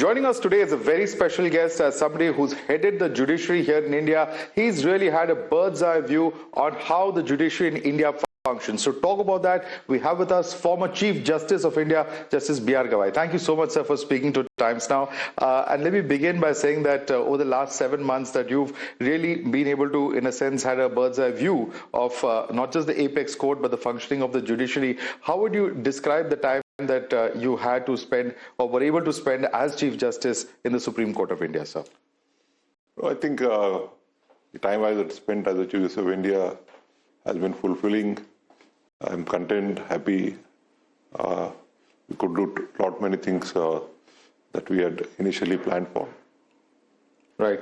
Joining us today is a very special guest, as somebody who's headed the judiciary here in India. He's really had a bird's eye view on how the judiciary in India functions. So talk about that. We have with us former Chief Justice of India, Justice BR Gavai. Thank you so much, sir, for speaking to Times Now. And let me begin by saying that over the last 7 months that you've really been able to, in a sense, had a bird's eye view of not just the apex court, but the functioning of the judiciary. How would you describe the time that you had to spend or were able to spend as Chief Justice in the Supreme Court of India, sir? I think the time I spent as a Chief Justice of India has been fulfilling. I'm content, happy. We could do many things that we had initially planned for. Right.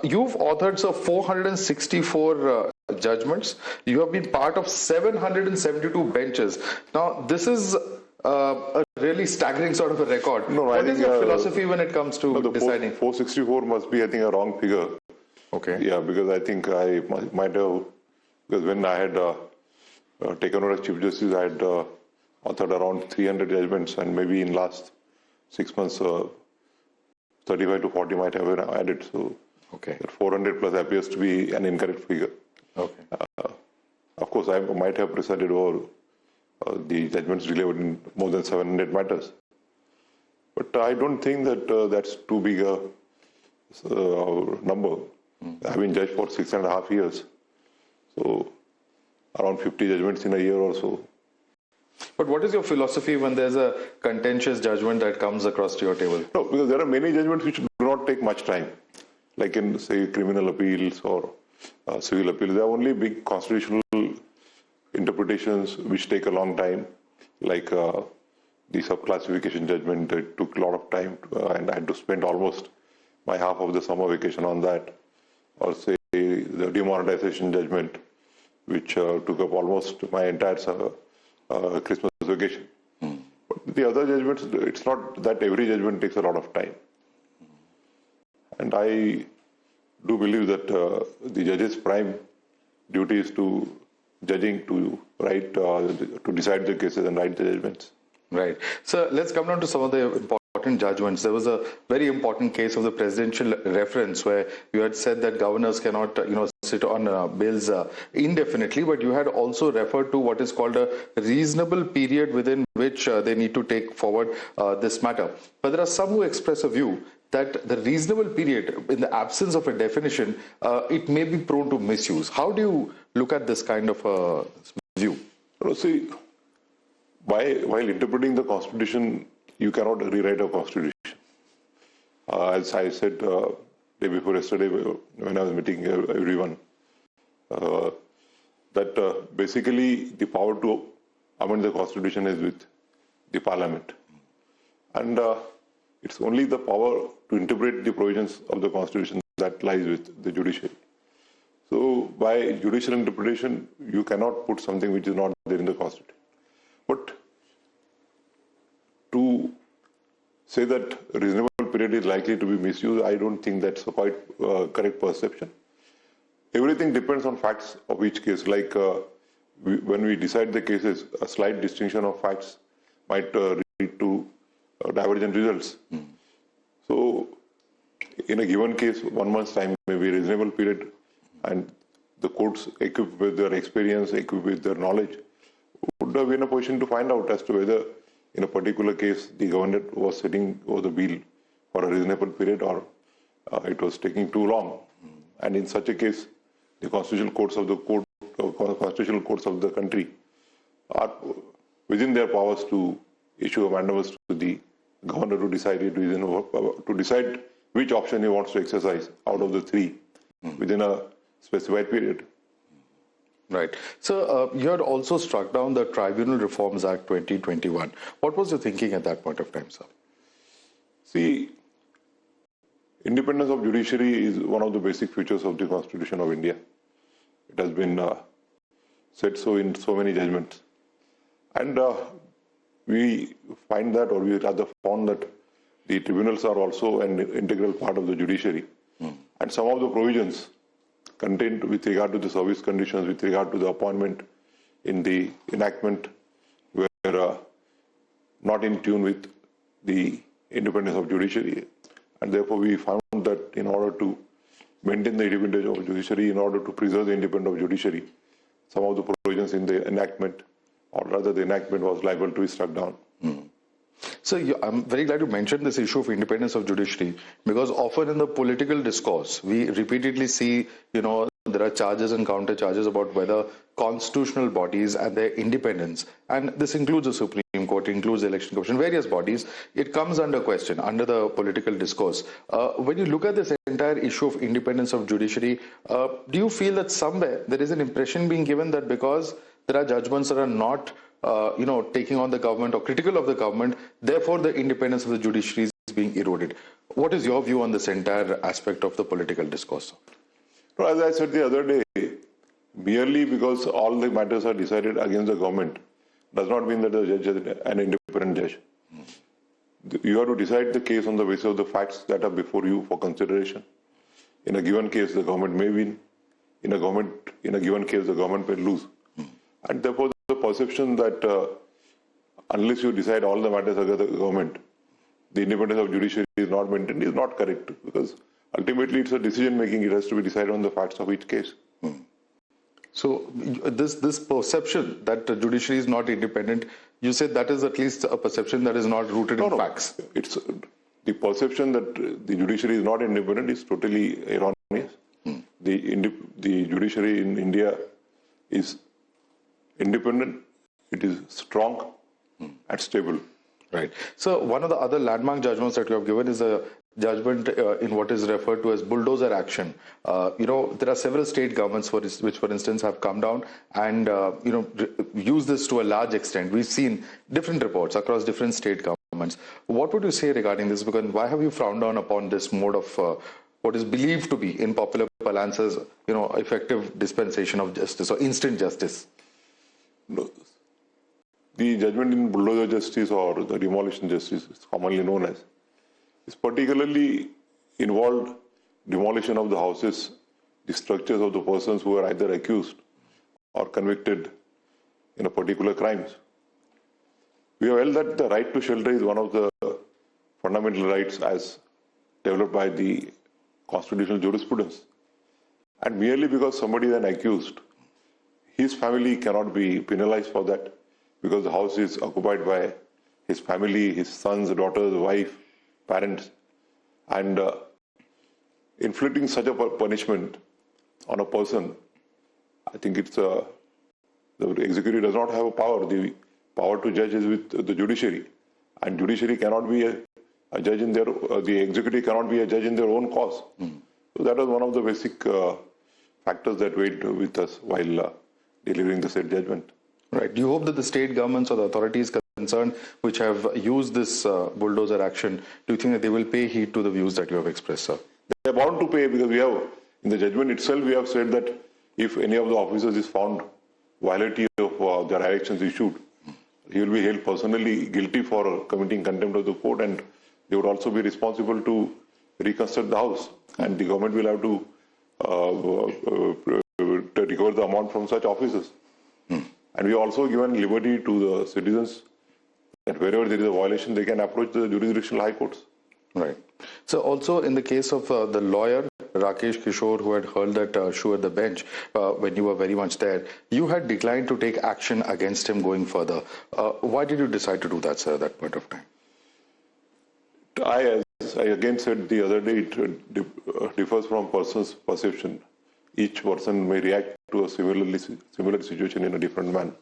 You've authored 464 judgments. You have been part of 772 benches. Now, this is a really staggering sort of a record. No, what is your philosophy when it comes to deciding? 464 must be, I think, a wrong figure. Okay. Yeah, because I think I might have, because when I had taken over as Chief Justice, I had authored around 300 judgments, and maybe in last 6 months, 35 to 40 might have been added. So okay, that 400 plus appears to be an incorrect figure. Okay. Of course, I might have presided over the judgments delivered in more than 700 matters. But I don't think that that's too big a number. I've been judged for 6.5 years. So around 50 judgments in a year or so. But what is your philosophy when there's a contentious judgment that comes across to your table? No, because there are many judgments which do not take much time, like in, say, criminal appeals or civil appeals. There are only big constitutional interpretations which take a long time, like the subclassification judgment. It took a lot of time, and I had to spend almost my half of the summer vacation on that. Or say the demonetisation judgment, which took up almost my entire Christmas vacation. But the other judgments, it's not that every judgment takes a lot of time. And I do believe that the judge's prime duty is to judging, to write, to decide the cases and write the judgments. Right. So let's come down to some of the important judgments. There was a very important case of the presidential reference where you had said that governors cannot, sit on bills indefinitely, but you had also referred to what is called a reasonable period within which they need to take forward this matter. But there are some who express a view that the reasonable period, in the absence of a definition, it may be prone to misuse. How do you look at this kind of view? See, while interpreting the Constitution, you cannot rewrite a Constitution. As I said day before yesterday when I was meeting everyone, that basically the power to amend the Constitution is with the Parliament. And it's only the power to interpret the provisions of the Constitution that lies with the judiciary. So by judicial interpretation, you cannot put something which is not there in the Constitution. But to say that a reasonable period is likely to be misused, I don't think that's a quite correct perception. Everything depends on facts of each case. Like when we decide the cases, a slight distinction of facts might lead to divergent results. So in a given case, 1 month's time may be a reasonable period, and the courts, equipped with their experience, equipped with their knowledge, would be in a position to find out as to whether in a particular case the government was sitting over the wheel for a reasonable period or it was taking too long. And in such a case, the constitutional courts of the country are within their powers to issue a mandamus to the governor to decide which option he wants to exercise out of the three within a specified period. Right. So you had also struck down the Tribunal Reforms Act 2021. What was your thinking at that point of time, sir? See, independence of judiciary is one of the basic features of the Constitution of India. It has been said so in so many judgments. And we find that, or we rather found that the tribunals are also an integral part of the judiciary. And some of the provisions contained with regard to the service conditions, with regard to the appointment in the enactment were not in tune with the independence of judiciary. And therefore, we found that in order to maintain the independence of judiciary, in order to preserve the independence of judiciary, some of the provisions in the enactment, or rather the enactment, was liable to be struck down. So I'm very glad you mentioned this issue of independence of judiciary, because often in the political discourse, we repeatedly see, there are charges and counter charges about whether constitutional bodies and their independence, and this includes the Supreme Court, includes the Election Commission, various bodies, it comes under question, under the political discourse. When you look at this entire issue of independence of judiciary, do you feel that somewhere there is an impression being given that because there are judgments that are not taking on the government or critical of the government, therefore the independence of the judiciary is being eroded? What is your view on this entire aspect of the political discourse? No, as I said the other day, merely because all the matters are decided against the government does not mean that the judge is an independent judge. You have to decide the case on the basis of the facts that are before you for consideration. In a given case, the government may win. In a given case, the government may lose. And therefore, the perception that unless you decide all the matters against the government, the independence of judiciary is not maintained is not correct, because ultimately it's a decision making. It has to be decided on the facts of each case. So this perception that the judiciary is not independent, you said that is at least a perception that is not rooted in facts. It's the perception that the judiciary is not independent is totally erroneous. The judiciary in India is independent, it is strong and stable. Right. So one of the other landmark judgments that you have given is a judgment in what is referred to as bulldozer action. There are several state governments which, for instance, have come down and use this to a large extent. We've seen different reports across different state governments. What would you say regarding this? Because why have you frowned down upon this mode of what is believed to be, in popular parlance, as effective dispensation of justice or instant justice? No. The judgment in bulldozer justice, or the demolition justice, is commonly known as, is particularly involved demolition of the houses, the structures of the persons who are either accused or convicted in a particular crimes. We have held that the right to shelter is one of the fundamental rights as developed by the constitutional jurisprudence. And merely because somebody is an accused, his family cannot be penalized for that, because the house is occupied by his family, his sons, daughters, wife, parents, and inflicting such a punishment on a person, I think it's the executive does not have a power. The power to judge is with the judiciary, and judiciary cannot be a judge in their. The executive cannot be a judge in their own cause. So that was one of the basic factors that weighed with us while delivering the said judgment. Right. Do you hope that the state governments or the authorities concerned which have used this bulldozer action, do you think that they will pay heed to the views that you have expressed, sir? They are bound to pay, because we have, in the judgment itself, we have said that if any of the officers is found violative of the directions issued, he will be held personally guilty for committing contempt of the court, and they would also be responsible to reconstruct the house, and the government will have to recover the amount from such officers. And we also given liberty to the citizens that wherever there is a violation, they can approach the jurisdictional high courts. Right. So also in the case of the lawyer, Rakesh Kishore, who had hurled that shoe at the bench when you were very much there, you had declined to take action against him going further. Why did you decide to do that, sir, at that point of time? As I again said the other day, it differs from person's perception. Each person may react to a similar situation in a different manner.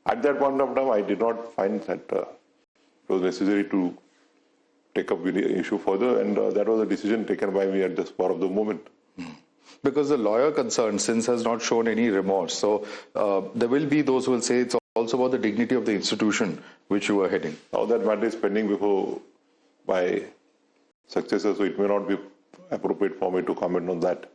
At that point of time, I did not find that it was necessary to take up the issue further, and that was a decision taken by me at the spur of the moment. Because the lawyer concerned, since has not shown any remorse, so there will be those who will say it's also about the dignity of the institution which you were heading. Now that matter is pending before my successor, so it may not be appropriate for me to comment on that.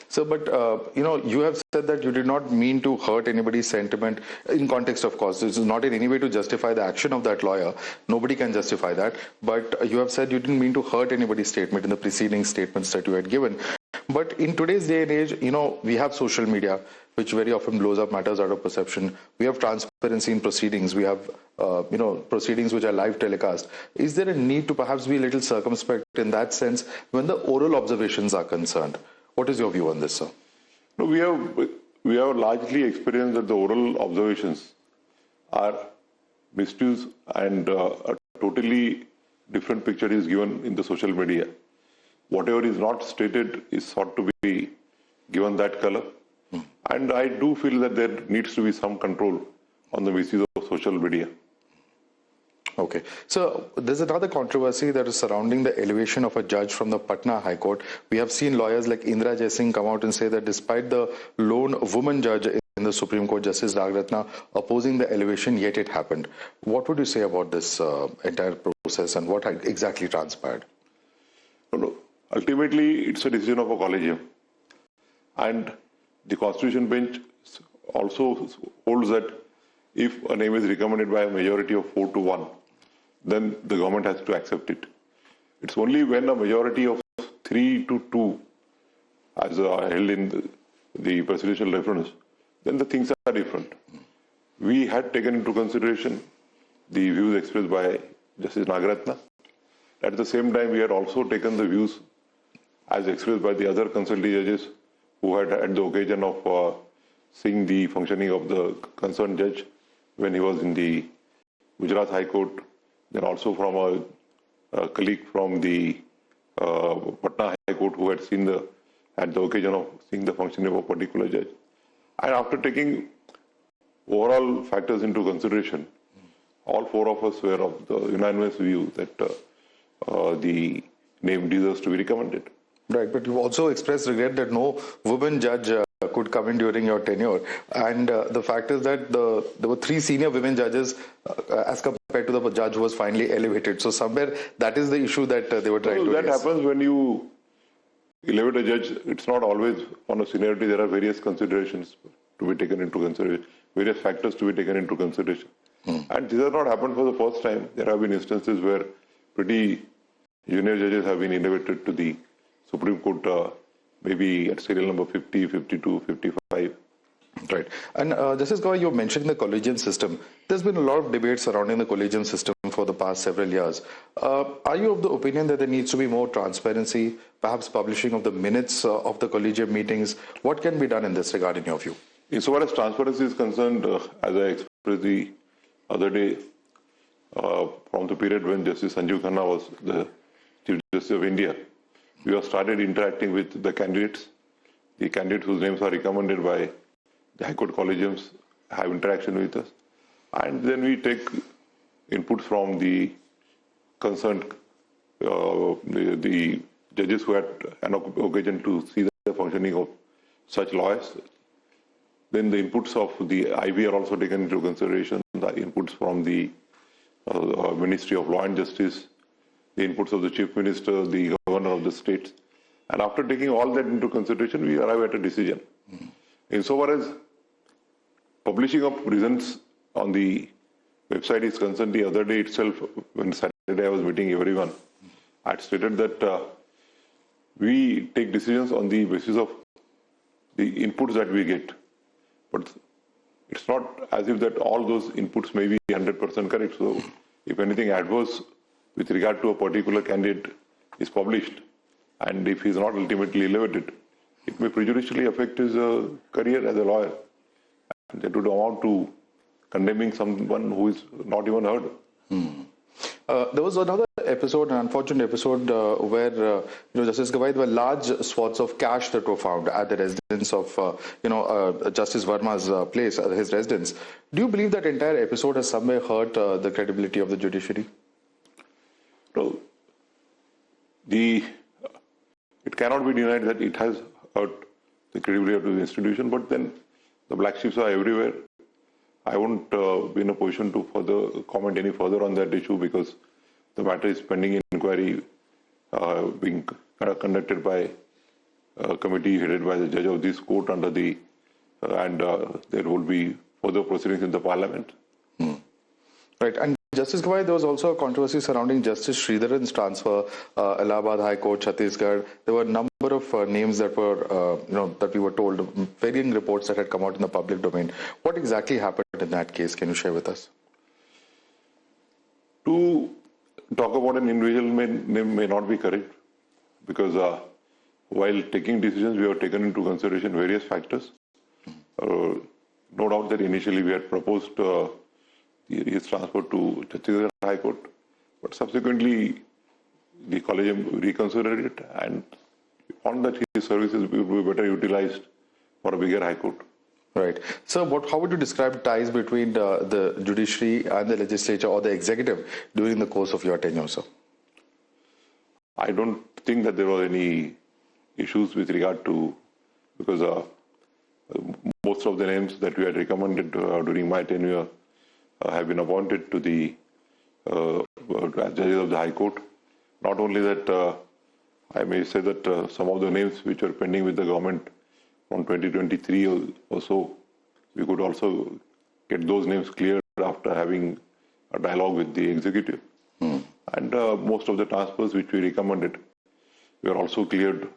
So, but, you have said that you did not mean to hurt anybody's sentiment in context, of course. This is not in any way to justify the action of that lawyer. Nobody can justify that. But you have said you didn't mean to hurt anybody's statement in the preceding statements that you had given. But in today's day and age, we have social media, which very often blows up matters out of perception. We have transparency in proceedings. We have, proceedings which are live telecast. Is there a need to perhaps be a little circumspect in that sense when the oral observations are concerned? What is your view on this, sir? No, we have largely experienced that the oral observations are misused, and a totally different picture is given in the social media. Whatever is not stated is thought to be given that color. And I do feel that there needs to be some control on the misuse of social media. Okay. So there's another controversy that is surrounding the elevation of a judge from the Patna High Court. We have seen lawyers like Indra Jaising come out and say that despite the lone woman judge in the Supreme Court, Justice Ragratna, opposing the elevation, yet it happened. What would you say about this entire process and what exactly transpired? No. Ultimately, it's a decision of a Collegium. And the Constitution bench also holds that if a name is recommended by a majority of 4-1, then the government has to accept it. It's only when a majority of 3-2, as held in the presidential reference, then the things are different. We had taken into consideration the views expressed by Justice Nagaratna. At the same time, we had also taken the views as expressed by the other consulting judges who had the occasion of seeing the functioning of the concerned judge when he was in the Gujarat High Court, then also from a colleague from the Patna High Court who had seen had the occasion of seeing the functioning of a particular judge. And after taking overall factors into consideration, all four of us were of the unanimous view that the name deserves to be recommended. Right, but you also expressed regret that no woman judge could come in during your tenure. And the fact is that there were 3 senior women judges as compared to the judge who was finally elevated. So somewhere that is the issue that they were trying to raise. That happens when you elevate a judge. It's not always on a seniority. There are various considerations to be taken into consideration, various factors to be taken into consideration. And this has not happened for the first time. There have been instances where pretty junior judges have been elevated to the Supreme Court, maybe at serial number 50, 52, 55. Right. And Justice Gavai, you mentioned the Collegium system. There's been a lot of debate surrounding the Collegium system for the past several years. Are you of the opinion that there needs to be more transparency, perhaps publishing of the minutes of the Collegium meetings? What can be done in this regard in your view? Insofar as transparency is concerned, as I expressed the other day, from the period when Justice Sanjeev Khanna was the Chief Justice of India, we have started interacting with the candidates. The candidates whose names are recommended by the High Court Collegiums have interaction with us. And then we take inputs from the concerned, the judges who had an occasion to see the functioning of such lawyers. Then the inputs of the IB are also taken into consideration, the inputs from the Ministry of Law and Justice, the inputs of the Chief Minister, the Governor of the states. And after taking all that into consideration, we arrive at a decision. Insofar as publishing of reasons on the website is concerned, the other day itself, when Saturday I was meeting everyone, I had stated that we take decisions on the basis of the inputs that we get. But it's not as if that all those inputs may be 100% correct. So if anything adverse with regard to a particular candidate is published, and if he's not ultimately elevated, it may prejudicially affect his career as a lawyer. And that would amount to condemning someone who is not even heard. There was another episode, an unfortunate episode, where Justice Gavai, there were large swaths of cash that were found at the residence of Justice Verma's place, his residence. Do you believe that entire episode has somewhere hurt the credibility of the judiciary? No. It cannot be denied that it has hurt the credibility of the institution, but then the black sheep are everywhere. I won't be in a position to further comment any further on that issue because the matter is pending inquiry being conducted by a committee headed by the judge of this court under the and there will be further proceedings in the parliament. Right. And Justice Gavai, there was also a controversy surrounding Justice Sridharan's transfer, Allahabad High Court, Chhattisgarh. There were a number of names that were, that we were told, varying reports that had come out in the public domain. What exactly happened in that case? Can you share with us? To talk about an individual name may not be correct, because while taking decisions, we have taken into consideration various factors. No doubt that initially we had proposed his transfer to Chhattisgarh High Court, but subsequently the Collegium reconsidered it and found that his services will be better utilized for a bigger High Court. Right. So how would you describe ties between the judiciary and the legislature or the executive during the course of your tenure, sir? I don't think that there were any issues with regard to, because most of the names that we had recommended during my tenure have been appointed to the as judges of the High Court. Not only that, I may say that some of the names which were pending with the government from 2023 or so, we could also get those names cleared after having a dialogue with the executive. And most of the transfers which we recommended were also cleared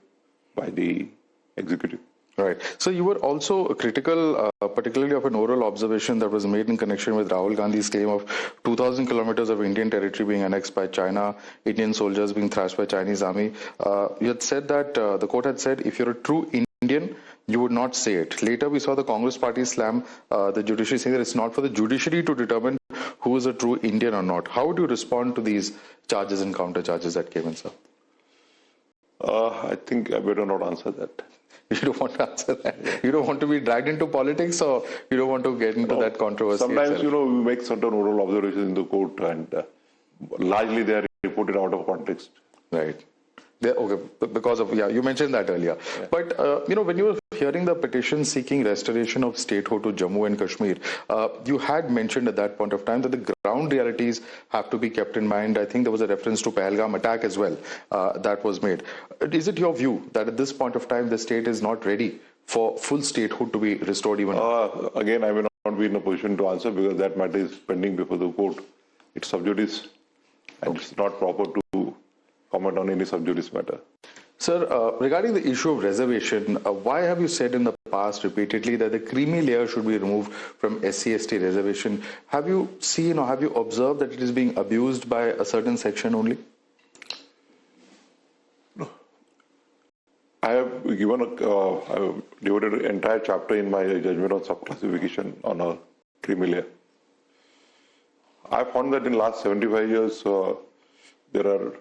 by the executive. Right. So you were also critical, particularly of an oral observation that was made in connection with Rahul Gandhi's claim of 2,000 kilometers of Indian territory being annexed by China, Indian soldiers being thrashed by Chinese army. You had said that, the court had said, if you're a true Indian, you would not say it. Later, we saw the Congress party slam the judiciary, saying that it's not for the judiciary to determine who is a true Indian or not. How would you respond to these charges and counter charges that came in, sir? I think I better not answer that. You don't want to answer that? You don't want to be dragged into politics, or you don't want to get into that controversy Sometimes, itself? we make certain oral observations in the court, and largely they are reported out of context. Right. Okay, because of, you mentioned that earlier. Yeah. But, when you were hearing the petition seeking restoration of statehood to Jammu and Kashmir, you had mentioned at that point of time that the ground realities have to be kept in mind. I think there was a reference to Pahalgam attack as well that was made. Is it your view that at this point of time the state is not ready for full statehood to be restored even? Again, I will not be in a position to answer, because that matter is pending before the court. It's sub judice, and it's not proper to comment on any sub judice matter. Sir, regarding the issue of reservation, why have you said in the past repeatedly that the creamy layer should be removed from SC/ST reservation? Have you seen or have you observed that it is being abused by a certain section only? No. I have given I have devoted an entire chapter in my judgment on subclassification on a creamy layer. I found that in the last 75 years, there are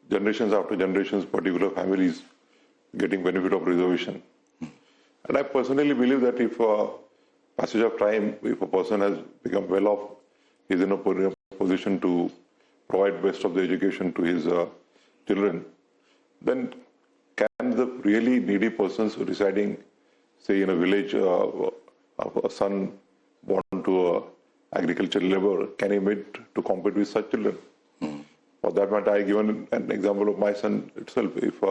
generations after generations, particular families getting benefit of reservation. And I personally believe that if passage of time, if a person has become well off, he is in a position to provide best of the education to his children, then can the really needy persons residing, say, in a village, a son born to a agricultural laborer, can he meet to compete with such children? For that matter, I given an example of my son itself. If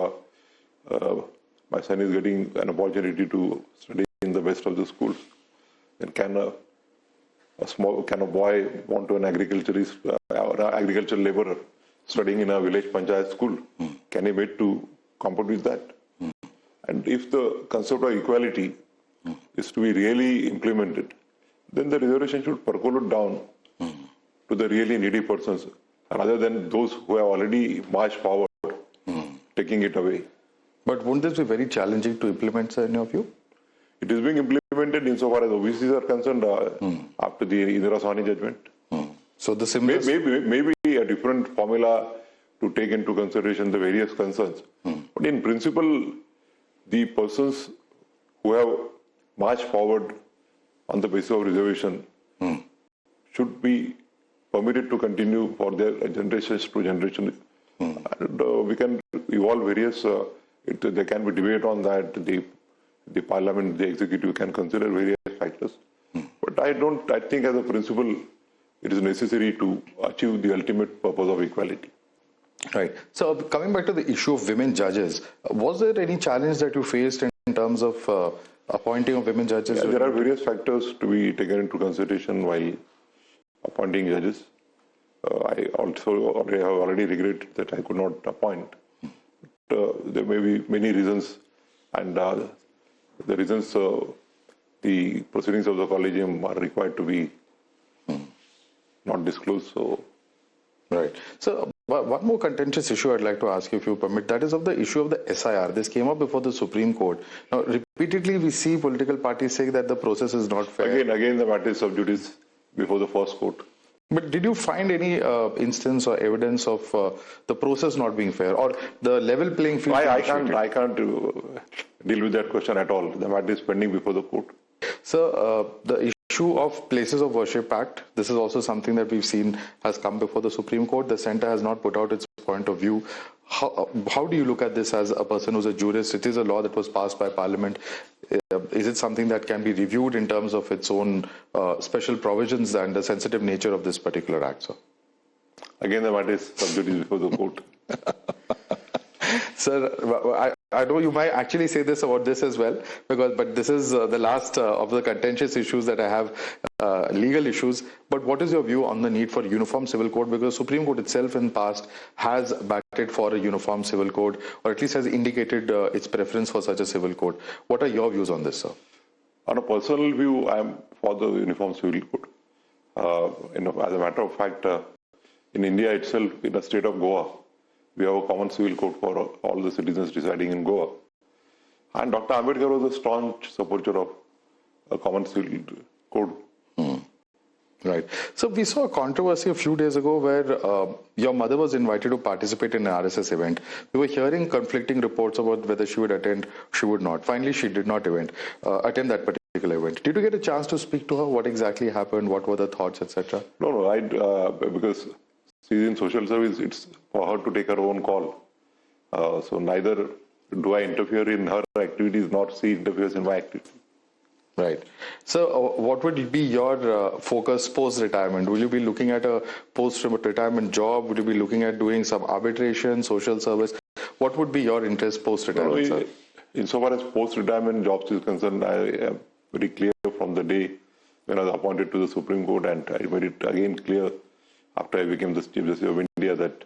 my son is getting an opportunity to study in the best of the schools, then can a boy want to an agriculturist or agricultural laborer studying in a village panchayat school? Can he meet to compete with that? And if the concept of equality is to be really implemented, then the reservation should percolate down to the really needy persons, rather than those who have already marched forward, taking it away. But wouldn't this be very challenging to implement, sir, in your view? It is being implemented insofar as OBCs are concerned after the Indira Sawhney judgment. So the similar... Maybe a different formula to take into consideration the various concerns. But in principle, the persons who have marched forward on the basis of reservation should be permitted to continue for their generations to generation. And we can evolve various, there can be debate on that, the parliament, the executive can consider various factors. But I think as a principle, it is necessary to achieve the ultimate purpose of equality. Right. So coming back to the issue of women judges, was there any challenge that you faced in terms of appointing of women judges? Yeah, there are various factors to be taken into consideration while appointing judges. I also have already regretted that I could not appoint. There may be many reasons, and the reasons the proceedings of the Collegium are required to be not disclosed. So, right. So, one more contentious issue I'd like to ask you, if you permit, that is of the issue of the SIR. This came up before the Supreme Court. Now, repeatedly we see political parties saying that the process is not fair. Again, the matter is sub judice before the first court. But did you find any instance or evidence of the process not being fair or the level playing field? I can't deal with that question at all. The matter is pending before the court. So the issue of Places of Worship Act, this is also something that we've seen has come before the Supreme Court. The centre has not put out its point of view. How do you look at this as a person who's a jurist? It is a law that was passed by Parliament. Is it something that can be reviewed in terms of its own special provisions and the sensitive nature of this particular act, sir? Again, the matter is sub judice before the court. Sir, I know you might actually say this about this as well, but this is the last of the contentious issues that I have, legal issues. But what is your view on the need for uniform civil code? Because Supreme Court itself in the past has backed for a uniform civil code, or at least has indicated its preference for such a civil code. What are your views on this, sir? On a personal view, I am for the uniform civil code. As a matter of fact, in India itself, in the state of Goa, we have a common civil code for all the citizens residing in Goa. And Dr. Ambedkar was a staunch supporter of a common civil code. Right. So we saw a controversy a few days ago where your mother was invited to participate in an RSS event. We were hearing conflicting reports about whether she would attend, she would not. Finally, she did not attend that particular event. Did you get a chance to speak to her? What exactly happened? What were the thoughts, etc.? No, because she's in social service, it's for her to take her own call. So neither do I interfere in her activities, nor she interferes in my activities. Right. So what would be your focus post-retirement? Will you be looking at a post-retirement job? Would you be looking at doing some arbitration, social service? What would be your interest post-retirement, sir? Insofar as post-retirement jobs is concerned, I am very clear from the day when I was appointed to the Supreme Court, and I made it again clear after I became the Chief Justice of India that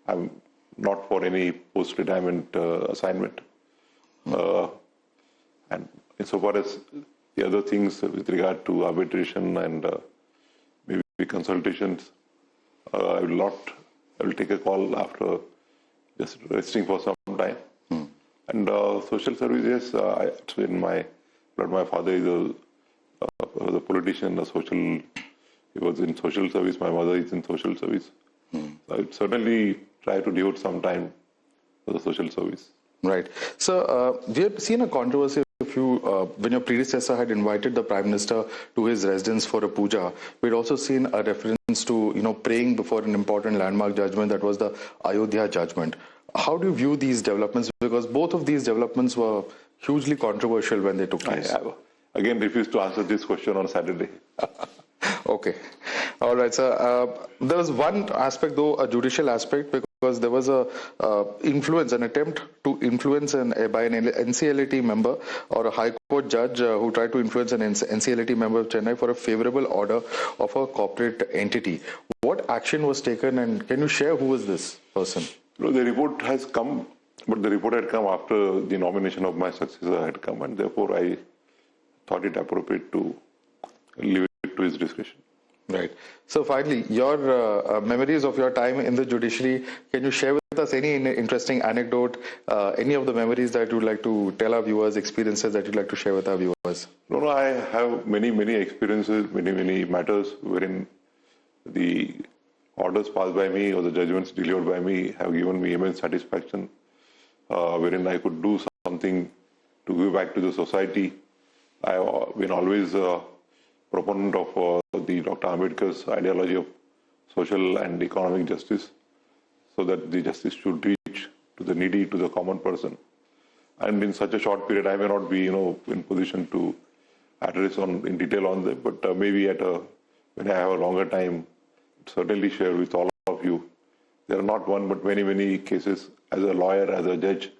I'm not for any post-retirement assignment. And insofar as the other things with regard to arbitration and maybe consultations, I will take a call after just resting for some time. And social service, yes, it's in my blood. My father is a politician, he was in social service. My mother is in social service. So I would certainly try to devote some time for the social service. Right. So we have seen a controversy when your predecessor had invited the Prime Minister to his residence for a puja. We'd also seen a reference to praying before an important landmark judgment, that was the Ayodhya judgment. How do you view these developments? Because both of these developments were hugely controversial when they took place. I again refuse to answer this question on Saturday. Okay. All right, sir. There was one aspect, though, a judicial aspect, because there was an attempt to influence by an NCLAT member or a High Court judge who tried to influence an NCLAT member of Chennai for a favorable order of a corporate entity. What action was taken, and can you share who was this person? No, the report has come, but the report had come after the nomination of my successor had come, and therefore I thought it appropriate to leave it to his discretion. Right. So finally, your memories of your time in the judiciary, can you share with us any interesting anecdote, any of the memories that you'd like to tell our viewers, experiences that you'd like to share with our viewers? No, I have many experiences, many matters wherein the orders passed by me or the judgments delivered by me have given me immense satisfaction, wherein I could do something to give back to the society. I have been always a proponent of the Dr. Ambedkar's ideology of social and economic justice, so that the justice should reach to the needy, to the common person. And in such a short period, I may not be, in position to address in detail on them, but maybe when I have a longer time, certainly share with all of you. There are not one, but many cases as a lawyer, as a judge,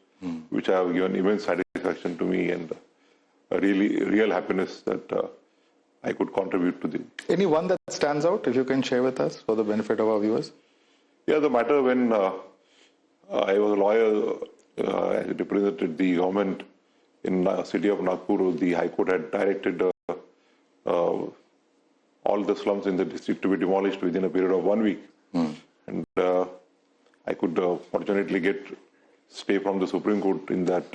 which have given immense satisfaction to me and a real happiness that I could contribute to the. Any one that stands out, if you can share with us for the benefit of our viewers? Yeah, the matter when I was a lawyer, I represented the government in the city of Nagpur. The High Court had directed all the slums in the district to be demolished within a period of 1 week. And I could fortunately get stay from the Supreme Court in that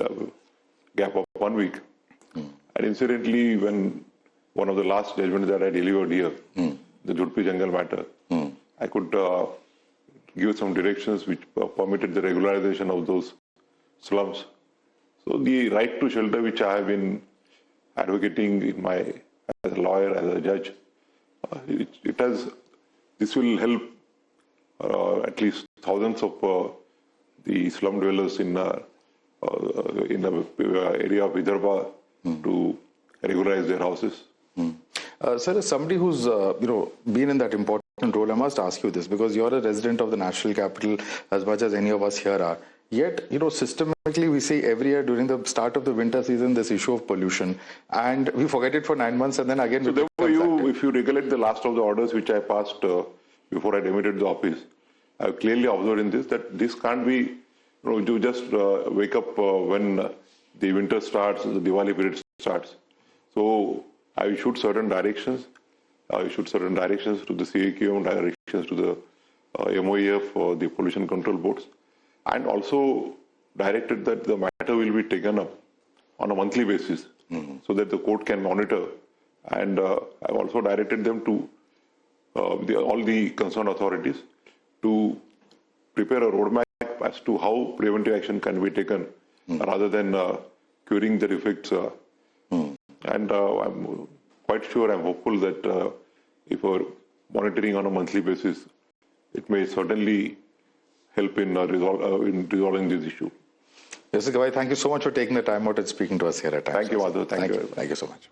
gap of 1 week. And incidentally, when one of the last judgments that I delivered here, the Judpi Jungle matter, I could give some directions which permitted the regularization of those slums. So the right to shelter, which I have been advocating in as a lawyer, as a judge, this will help at least thousands of the slum dwellers in the area of Vidarbha to regularize their houses. Sir, as somebody who's been in that important role, I must ask you this, because you're a resident of the national capital as much as any of us here are. Yet, systematically we see every year during the start of the winter season this issue of pollution, and we forget it for 9 months, and then again. So therefore, if you recollect the last of the orders which I passed before I demitted the office, I have clearly observed in this that this can't be, you just wake up when the winter starts, the Diwali period starts. So I issued certain directions. I issued certain directions to the CAQM, directions to the MOEF, the pollution control boards, and also directed that the matter will be taken up on a monthly basis so that the court can monitor. And I've also directed them to all the concerned authorities to prepare a roadmap as to how preventive action can be taken rather than curing the effects. And I'm quite sure, I'm hopeful that if we're monitoring on a monthly basis, it may certainly help in resolving this issue. Yes, Gavai, thank you so much for taking the time out and speaking to us here at times. Thank you, Madhav. Thank you. Thank you so much.